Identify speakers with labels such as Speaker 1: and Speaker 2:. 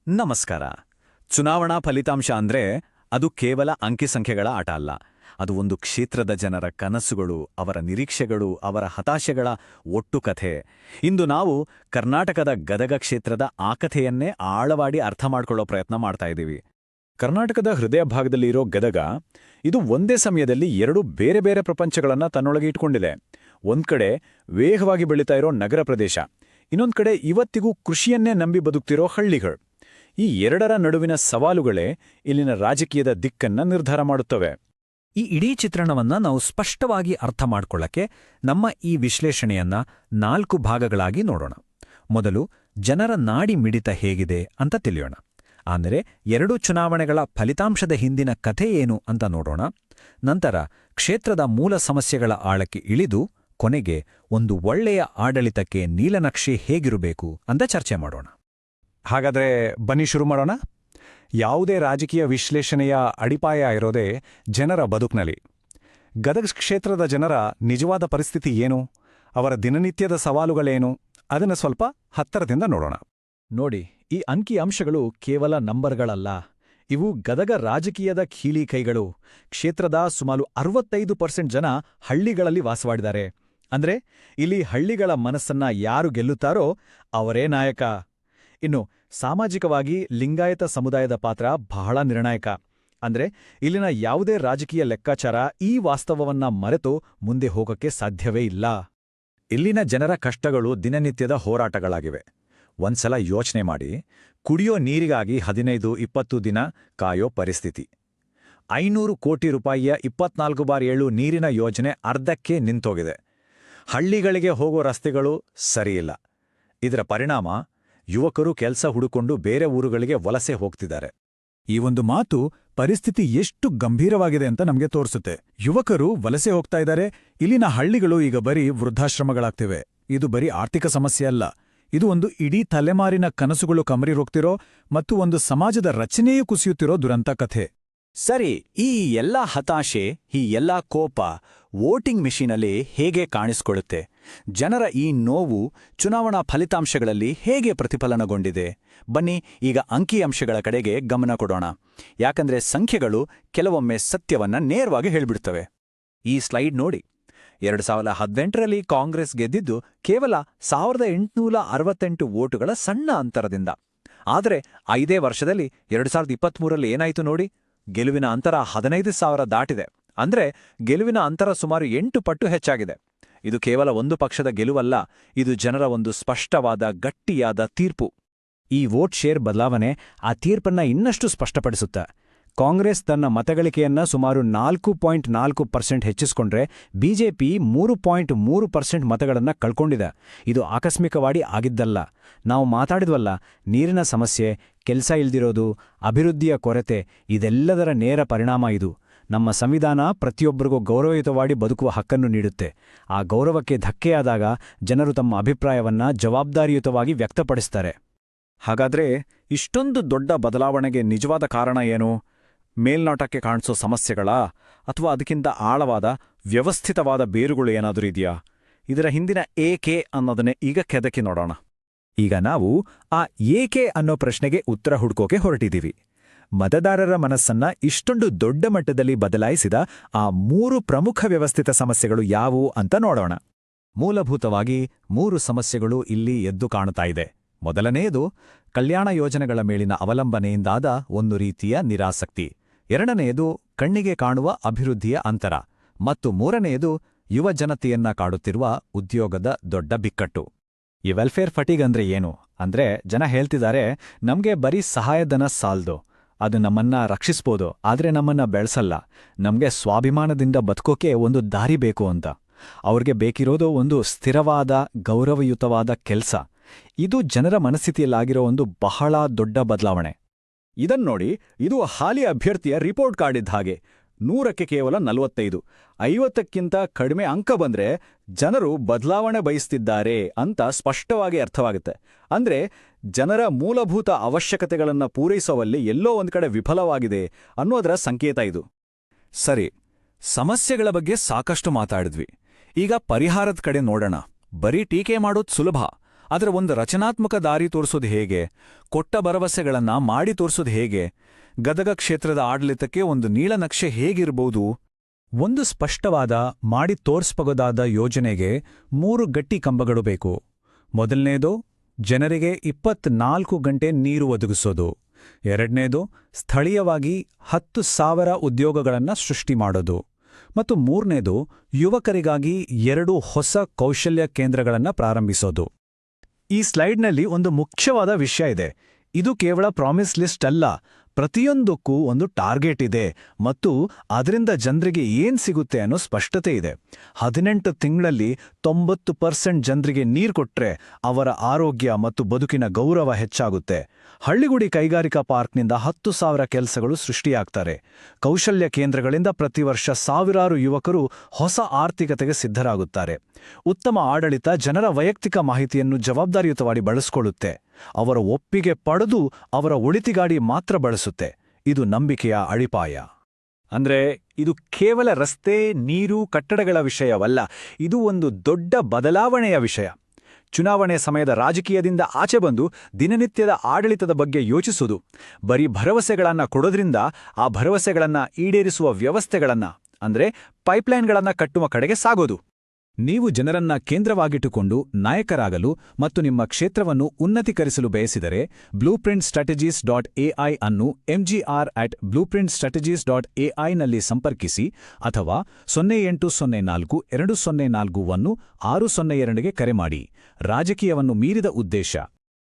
Speaker 1: ನಮಸ್ಕಾರ. ಚುನಾವಣಾ ಫಲಿತಾಂಶ ಅಂದ್ರೆ ಅದು ಕೇವಲ ಅಂಕಿಸಂಖ್ಯೆಗಳ ಆಟ ಅಲ್ಲ. ಅದು ಒಂದು ಕ್ಷೇತ್ರದ ಜನರ ಕನಸುಗಳು, ಅವರ ನಿರೀಕ್ಷೆಗಳು, ಅವರ ಹತಾಶೆಗಳ ಒಟ್ಟು ಕಥೆ. ಇಂದು ನಾವು ಕರ್ನಾಟಕದ ಗದಗ ಕ್ಷೇತ್ರದ ಆ ಕಥೆಯನ್ನೇ ಆಳವಾಗಿ ಅರ್ಥ ಮಾಡ್ಕೊಳ್ಳೋ ಪ್ರಯತ್ನ ಮಾಡ್ತಾ ಇದ್ದೀವಿ. ಕರ್ನಾಟಕದ ಹೃದಯ ಭಾಗದಲ್ಲಿರೋ ಗದಗ, ಇದು ಒಂದೇ ಸಮಯದಲ್ಲಿ ಎರಡು ಬೇರೆ ಬೇರೆ ಪ್ರಪಂಚಗಳನ್ನ ತನ್ನೊಳಗೆ ಇಟ್ಕೊಂಡಿದೆ. ಒಂದ್ ಕಡೆ ವೇಗವಾಗಿ ಬೆಳೀತಾ ಇರೋ ನಗರ ಪ್ರದೇಶ, ಇನ್ನೊಂದ್ ಕಡೆ ಇವತ್ತಿಗೂ ಕೃಷಿಯನ್ನೇ ನಂಬಿ ಬದುಕ್ತಿರೋ ಹಳ್ಳಿಗಳು. ಈ ಎರಡರ ನಡುವಿನ ಸವಾಲುಗಳೇ ಇಲ್ಲಿನ ರಾಜಕೀಯದ ದಿಕ್ಕನ್ನ ನಿರ್ಧಾರ ಮಾಡುತ್ತವೆ.
Speaker 2: ಈ ಇಡೀ ಚಿತ್ರಣವನ್ನ ನಾವು ಸ್ಪಷ್ಟವಾಗಿ ಅರ್ಥ ಮಾಡ್ಕೊಳ್ಳಕ್ಕೆ ನಮ್ಮ ಈ ವಿಶ್ಲೇಷಣೆಯನ್ನ 4 ಭಾಗಗಳಾಗಿ ನೋಡೋಣ. ಮೊದಲು ಜನರ ನಾಡಿ ಮಿಡಿತ ಹೇಗಿದೆ ಅಂತ ತಿಳಿಯೋಣ. ಅಂದರೆ 2 ಚುನಾವಣೆಗಳ ಫಲಿತಾಂಶದ ಹಿಂದಿನ ಕಥೆ ಏನು ಅಂತ ನೋಡೋಣ. ನಂತರ ಕ್ಷೇತ್ರದ ಮೂಲ ಸಮಸ್ಯೆಗಳ ಆಳಕ್ಕೆ ಇಳಿದು ಕೊನೆಗೆ ಒಂದು ಒಳ್ಳೆಯ ಆಡಳಿತಕ್ಕೆ ನೀಲನಕ್ಷೆ ಹೇಗಿರಬೇಕು ಅಂತ ಚರ್ಚೆ ಮಾಡೋಣ.
Speaker 1: ಹಾಗಾದ್ರೆ ಬನ್ನಿ ಶುರು ಮಾಡೋಣ. ಯಾವುದೇ ರಾಜಕೀಯ ವಿಶ್ಲೇಷಣೆಯ ಅಡಿಪಾಯ ಇರೋದೇ ಜನರ ಬದುಕ್ನಲ್ಲಿ. ಗದಗ ಕ್ಷೇತ್ರದ ಜನರ ನಿಜವಾದ ಪರಿಸ್ಥಿತಿ ಏನು, ಅವರ ದಿನನಿತ್ಯದ ಸವಾಲುಗಳೇನು, ಅದನ್ನು ಸ್ವಲ್ಪ ಹತ್ತಿರದಿಂದ ನೋಡೋಣ.
Speaker 3: ನೋಡಿ, ಈ ಅಂಕಿಅಂಶಗಳು ಕೇವಲ ನಂಬರ್ಗಳಲ್ಲ. ಇವು ಗದಗ ರಾಜಕೀಯದ ಕೀಳಿಕೈಗಳು. ಕ್ಷೇತ್ರದ ಸುಮಾರು 65% ಜನ ಹಳ್ಳಿಗಳಲ್ಲಿ ವಾಸವಾಗಿದ್ದಾರೆ. ಅಂದ್ರೆ ಇಲ್ಲಿ ಹಳ್ಳಿಗಳ ಮನಸ್ಸನ್ನ ಯಾರು ಗೆಲ್ಲುತ್ತಾರೋ ಅವರೇ ನಾಯಕ. ಇನ್ನು ಸಾಮಾಜಿಕವಾಗಿ ಲಿಂಗಾಯತ ಸಮುದಾಯದ ಪಾತ್ರ ಬಹಳ ನಿರ್ಣಾಯಕ. ಅಂದ್ರೆ ಇಲ್ಲಿನ ಯಾವುದೇ ರಾಜಕೀಯ ಲೆಕ್ಕಾಚಾರ ಈ ವಾಸ್ತವವನ್ನ ಮರೆತು ಮುಂದೆ ಹೋಗೋಕ್ಕೆ ಸಾಧ್ಯವೇ ಇಲ್ಲ.
Speaker 1: ಇಲ್ಲಿನ ಜನರ ಕಷ್ಟಗಳು ದಿನನಿತ್ಯದ ಹೋರಾಟಗಳಾಗಿವೆ. ಒಂದ್ಸಲ ಯೋಚನೆ ಮಾಡಿ, ಕುಡಿಯೋ ನೀರಿಗಾಗಿ 15-20 ದಿನ ಕಾಯೋ ಪರಿಸ್ಥಿತಿ. 500 ಕೋಟಿ ರೂಪಾಯಿಯ 24x7 ನೀರಿನ ಯೋಜನೆ ಅರ್ಧಕ್ಕೆ ನಿಂತೋಗಿದೆ. ಹಳ್ಳಿಗಳಿಗೆ ಹೋಗೋ ರಸ್ತೆಗಳು ಸರಿಯಿಲ್ಲ. ಇದರ ಪರಿಣಾಮ ಯುವಕರು ಕೆಲಸ ಹುಡುಕೊಂಡು ಬೇರೆ ಊರುಗಳಿಗೆ ವಲಸೆ ಹೋಗ್ತಿದ್ದಾರೆ.
Speaker 3: ಈ ಒಂದು ಮಾತು ಪರಿಸ್ಥಿತಿ ಎಷ್ಟು ಗಂಭೀರವಾಗಿದೆ ಅಂತ ನಮಗೆ ತೋರಿಸುತ್ತೆ. ಯುವಕರು ವಲಸೆ ಹೋಗ್ತಾ ಇದ್ದಾರೆ. ಇಲ್ಲಿನ ಹಳ್ಳಿಗಳು ಈಗ ಬರೀ ವೃದ್ಧಾಶ್ರಮಗಳಾಗ್ತಿವೆ. ಇದು ಬರೀ ಆರ್ಥಿಕ ಸಮಸ್ಯೆ ಅಲ್ಲ, ಇದು ಒಂದು ಇಡೀ ತಲೆಮಾರಿನ ಕನಸುಗಳು ಕಮರಿ ಹೋಗ್ತಿರೋ ಮತ್ತು ಒಂದು ಸಮಾಜದ ರಚನೆಯೂ ಕುಸಿಯುತ್ತಿರೋ ದುರಂತ ಕಥೆ.
Speaker 1: ಸರಿ, ಈ ಎಲ್ಲ ಹತಾಶೆ, ಈ ಎಲ್ಲ ಕೋಪ ವೋಟಿಂಗ್ ಮಿಷಿನಲ್ಲಿ ಹೇಗೆ ಕಾಣಿಸ್ಕೊಳ್ಳುತ್ತೆ? ಜನರ ಈ ನೋವು ಚುನಾವಣಾ ಫಲಿತಾಂಶಗಳಲ್ಲಿ ಹೇಗೆ ಪ್ರತಿಫಲನಗೊಂಡಿದೆ? ಬನ್ನಿ ಈಗ ಅಂಕಿಅಂಶಗಳ ಕಡೆಗೆ ಗಮನ ಕೊಡೋಣ. ಯಾಕಂದ್ರೆ ಸಂಖ್ಯೆಗಳು ಕೆಲವೊಮ್ಮೆ ಸತ್ಯವನ್ನ ನೇರವಾಗಿ ಹೇಳ್ಬಿಡ್ತವೆ. ಈ ಸ್ಲೈಡ್ ನೋಡಿ. 2018ರಲ್ಲಿ ಕಾಂಗ್ರೆಸ್ ಗೆದ್ದಿದ್ದು ಕೇವಲ 1868 ವೋಟುಗಳ ಸಣ್ಣ ಅಂತರದಿಂದ. ಆದರೆ 5 ವರ್ಷದಲ್ಲಿ 2023ರಲ್ಲಿ ಏನಾಯಿತು ನೋಡಿ. ಗೆಲುವಿನ ಅಂತರ 15,000 ದಾಟಿದೆ. ಅಂದ್ರೆ ಗೆಲುವಿನ ಅಂತರ ಸುಮಾರು 8 ಪಟ್ಟು ಹೆಚ್ಚಾಗಿದೆ. ಇದು ಕೇವಲ ಒಂದು ಪಕ್ಷದ ಗೆಲುವಲ್ಲ, ಇದು ಜನರ ಒಂದು ಸ್ಪಷ್ಟವಾದ ಗಟ್ಟಿಯಾದ ತೀರ್ಪು.
Speaker 2: ಈ ವೋಟ್ ಶೇರ್ ಬದಲಾವಣೆ ಆ ತೀರ್ಪನ್ನ ಇನ್ನಷ್ಟು ಸ್ಪಷ್ಟಪಡಿಸುತ್ತೆ. ಕಾಂಗ್ರೆಸ್ ತನ್ನ ಮತಗಳಿಕೆಯನ್ನ ಸುಮಾರು 4.4% ಹೆಚ್ಚಿಸಿಕೊಂಡ್ರೆ ಬಿಜೆಪಿ 3.3% ಮತಗಳನ್ನ ಕಳ್ಕೊಂಡಿದೆ. ಇದು ಆಕಸ್ಮಿಕವಾಗಿ ಆಗಿದ್ದಲ್ಲ. ನಾವು ಮಾತಾಡಿದ್ವಲ್ಲ, ನೀರಿನ ಸಮಸ್ಯೆ, ಕೆಲಸ ಇಲ್ದಿರೋದು, ಅಭಿವೃದ್ಧಿಯ ಕೊರತೆ, ಇದೆಲ್ಲದರ ನೇರ ಪರಿಣಾಮ ಇದು. ನಮ್ಮ ಸಂವಿಧಾನ ಪ್ರತಿಯೊಬ್ಬರಿಗೂ ಗೌರವಯುತವಾಗಿ ಬದುಕುವ ಹಕ್ಕನ್ನು ನೀಡುತ್ತೆ. ಆ ಗೌರವಕ್ಕೆ ಧಕ್ಕೆಯಾದಾಗ ಜನರು ತಮ್ಮ ಅಭಿಪ್ರಾಯವನ್ನ ಜವಾಬ್ದಾರಿಯುತವಾಗಿ ವ್ಯಕ್ತಪಡಿಸ್ತಾರೆ.
Speaker 1: ಹಾಗಾದ್ರೆ ಇಷ್ಟೊಂದು ದೊಡ್ಡ ಬದಲಾವಣೆಗೆ ನಿಜವಾದ ಕಾರಣ ಏನು? ಮೇಲ್ನೋಟಕ್ಕೆ ಕಾಣಿಸೋ ಸಮಸ್ಯೆಗಳಾ, ಅಥವಾ ಅದಕ್ಕಿಂತ ಆಳವಾದ ವ್ಯವಸ್ಥಿತವಾದ ಬೇರುಗಳು ಏನಾದರೂ ಇದೆಯಾ? ಇದರ ಹಿಂದಿನ ಏಕೆ ಅನ್ನೋದನ್ನೇ ಈಗ ಕೆದಕಿ ನೋಡೋಣ.
Speaker 3: ಈಗ ನಾವು ಆ ಏಕೆ ಅನ್ನೋ ಪ್ರಶ್ನೆಗೆ ಉತ್ತರ ಹುಡ್ಕೋಕೆ ಹೊರಟಿದ್ದೀವಿ. ಮತದಾರರ ಮನಸ್ಸನ್ನ ಇಷ್ಟೊಂದು ದೊಡ್ಡ ಮಟ್ಟದಲ್ಲಿ ಬದಲಾಯಿಸಿದ ಆ 3 ಪ್ರಮುಖ ವ್ಯವಸ್ಥಿತ ಸಮಸ್ಯೆಗಳು ಯಾವುವು ಅಂತ ನೋಡೋಣ.
Speaker 1: ಮೂಲಭೂತವಾಗಿ 3 ಸಮಸ್ಯೆಗಳು ಇಲ್ಲಿ ಎದ್ದು ಕಾಣುತ್ತಾ ಇದೆ. ಮೊದಲನೆಯದು ಕಲ್ಯಾಣ ಯೋಜನೆಗಳ ಮೇಲಿನ ಅವಲಂಬನೆಯಿಂದಾದ ಒಂದು ರೀತಿಯ ನಿರಾಸಕ್ತಿ. ಎರಡನೆಯದು ಕಣ್ಣಿಗೆ ಕಾಣುವ ಅಭಿವೃದ್ಧಿಯ ಅಂತರ. ಮತ್ತು ಮೂರನೆಯದು ಯುವ ಜನತೆಯನ್ನ ಕಾಡುತ್ತಿರುವ ಉದ್ಯೋಗದ ದೊಡ್ಡ ಬಿಕ್ಕಟ್ಟು. ಈ ವೆಲ್ಫೇರ್ ಫಟೀಗ್ ಅಂದ್ರೆ ಏನು? ಅಂದ್ರೆ ಜನ ಹೇಳ್ತಿದ್ದಾರೆ, ನಮ್ಗೆ ಬರೀ ಸಹಾಯಧನ ಸಾಲ್ದು, ಅದು ನಮ್ಮನ್ನ ರಕ್ಷಿಸ್ಬೋದು, ಆದ್ರೆ ನಮ್ಮನ್ನ ಬೆಳೆಸಲ್ಲ. ನಮ್ಗೆ ಸ್ವಾಭಿಮಾನದಿಂದ ಬದುಕೋಕೆ ಒಂದು ದಾರಿ ಬೇಕು ಅಂತ. ಅವ್ರಿಗೆ ಬೇಕಿರೋದು ಒಂದು ಸ್ಥಿರವಾದ ಗೌರವಯುತವಾದ ಕೆಲ್ಸ. ಇದು ಜನರ ಮನಸ್ಥಿತಿಯಲ್ಲಾಗಿರೋ ಒಂದು ಬಹಳ ದೊಡ್ಡ ಬದಲಾವಣೆ. ಇದನ್ನೋಡಿ, ಇದು ಹಾಲಿ ಅಭ್ಯರ್ಥಿಯ ರಿಪೋರ್ಟ್ ಕಾರ್ಡ್ ಇದ್ದ ಹಾಗೆ. 100ಕ್ಕೆ ಕೇವಲ 45, 50ಕ್ಕಿಂತ ಕಡಿಮೆ ಅಂಕ ಬಂದ್ರೆ ಜನರು ಬದಲಾವಣೆ ಬಯಸ್ತಿದ್ದಾರೆ ಅಂತ ಸ್ಪಷ್ಟವಾಗಿ ಅರ್ಥವಾಗುತ್ತೆ. ಅಂದ್ರೆ ಜನರ ಮೂಲಭೂತ ಅವಶ್ಯಕತೆಗಳನ್ನು ಪೂರೈಸುವಲ್ಲಿ ಎಲ್ಲೋ ಒಂದ್ ಕಡೆ ವಿಫಲವಾಗಿದೆ ಅನ್ನೋದರ ಸಂಕೇತ ಇದು. ಸರಿ, ಸಮಸ್ಯೆಗಳ ಬಗ್ಗೆ ಸಾಕಷ್ಟು ಮಾತಾಡಿದ್ವಿ. ಈಗ ಪರಿಹಾರದ ಕಡೆ ನೋಡೋಣ. ಬರೀ ಟೀಕೆ ಮಾಡೋದು ಸುಲಭ, ಅದರ ಒಂದು ರಚನಾತ್ಮಕ ದಾರಿ ತೋರಿಸೋದು ಹೇಗೆ? ಕೊಟ್ಟ ಭರವಸೆಗಳನ್ನ ಮಾಡಿ ತೋರಿಸೋದು ಹೇಗೆ? ಗದಗ ಕ್ಷೇತ್ರದ ಆಡಳಿತಕ್ಕೆ ಒಂದು ನೀಳನಕ್ಷೆ ಹೇಗಿರ್ಬೋದು?
Speaker 3: ಒಂದು ಸ್ಪಷ್ಟವಾದ ಮಾಡಿ ತೋರ್ಸ್ಬಹುದಾದ ಯೋಜನೆಗೆ 3 ಗಟ್ಟಿ ಕಂಬಗಳು ಬೇಕು. ಮೊದಲನೇದು ಜನರಿಗೆ 24 ಗಂಟೆ ನೀರು ಒದಗಿಸೋದು. ಎರಡನೇದು ಸ್ಥಳೀಯವಾಗಿ 10,000 ಉದ್ಯೋಗಗಳನ್ನು ಸೃಷ್ಟಿ ಮಾಡೋದು. ಮತ್ತು ಮೂರನೇದು ಯುವಕರಿಗಾಗಿ 2 ಹೊಸ ಕೌಶಲ್ಯ ಕೇಂದ್ರಗಳನ್ನು ಪ್ರಾರಂಭಿಸೋದು. ಈ ಸ್ಲೈಡ್ನಲ್ಲಿ ಒಂದು ಮುಖ್ಯವಾದ ವಿಷಯ ಇದೆ. ಇದು ಕೇವಲ ಪ್ರಾಮಿಸ್ ಲಿಸ್ಟ್ ಅಲ್ಲ, ಪ್ರತಿಯೊಂದಕ್ಕೂ ಒಂದು ಟಾರ್ಗೆಟ್ ಇದೆ ಮತ್ತು ಅದರಿಂದ ಜನರಿಗೆ ಏನ್ ಸಿಗುತ್ತೆ ಅನ್ನೋ ಸ್ಪಷ್ಟತೆ ಇದೆ. 18 ತಿಂಗಳಲ್ಲಿ 90% ಜನರಿಗೆ ನೀರು ಕೊಟ್ರೆ ಅವರ ಆರೋಗ್ಯ ಮತ್ತು ಬದುಕಿನ ಗೌರವ ಹೆಚ್ಚಾಗುತ್ತೆ. ಹಳ್ಳಿಗುಡಿ ಕೈಗಾರಿಕಾ ಪಾರ್ಕ್ನಿಂದ 10,000 ಕೆಲಸಗಳು ಸೃಷ್ಟಿಯಾಗ್ತಾರೆ. ಕೌಶಲ್ಯ ಕೇಂದ್ರಗಳಿಂದ ಪ್ರತಿ ವರ್ಷ ಸಾವಿರಾರು ಯುವಕರು ಹೊಸ ಆರ್ಥಿಕತೆಗೆ ಸಿದ್ಧರಾಗುತ್ತಾರೆ. ಉತ್ತಮ ಆಡಳಿತ ಜನರ ವೈಯಕ್ತಿಕ ಮಾಹಿತಿಯನ್ನು ಜವಾಬ್ದಾರಿಯುತವಾಗಿ ಬಳಸಿಕೊಳ್ಳುತ್ತೆ. ಅವರ ಒಪ್ಪಿಗೆ ಪಡೆದು ಅವರ ಒಳಿತಿಗಾಗಿ ಮಾತ್ರ ಬಳಸುತ್ತೆ. ಇದು ನಂಬಿಕೆಯ ಅಡಿಪಾಯ.
Speaker 2: ಅಂದ್ರೆ ಇದು ಕೇವಲ ರಸ್ತೆ, ನೀರು, ಕಟ್ಟಡಗಳ ವಿಷಯವಲ್ಲ, ಇದು ಒಂದು ದೊಡ್ಡ ಬದಲಾವಣೆಯ ವಿಷಯ. ಚುನಾವಣೆ ಸಮಯದ ರಾಜಕೀಯದಿಂದ ಆಚೆ ಬಂದು ದಿನನಿತ್ಯದ ಆಡಳಿತದ ಬಗ್ಗೆ ಯೋಚಿಸುವುದು, ಬರೀ ಭರವಸೆಗಳನ್ನ ಕೊಡೋದ್ರಿಂದ ಆ ಭರವಸೆಗಳನ್ನ ಈಡೇರಿಸುವ ವ್ಯವಸ್ಥೆಗಳನ್ನ ಅಂದ್ರೆ ಪೈಪ್ಲೈನ್ಗಳನ್ನ ಕಟ್ಟುವ ಕಡೆಗೆ ಸಾಗೋದು.
Speaker 3: ನೀವು ಜನರನ್ನ ಕೇಂದ್ರವಾಗಿಟ್ಟುಕೊಂಡು ನಾಯಕರಾಗಲು ಮತ್ತು ನಿಮ್ಮ ಕ್ಷೇತ್ರವನ್ನು ಉನ್ನತೀಕರಿಸಲು ಬಯಸಿದರೆ blueprintstrategies.ai ಅನ್ನು mgr@blueprintstrategies.ai ನಲ್ಲಿ ಸಂಪರ್ಕಿಸಿ ಅಥವಾ 0804 204 ವನ್ನು 602ಗೆ ಕರೆ ಮಾಡಿ. ರಾಜಕೀಯವನ್ನು ಮೀರಿದ ಉದ್ದೇಶ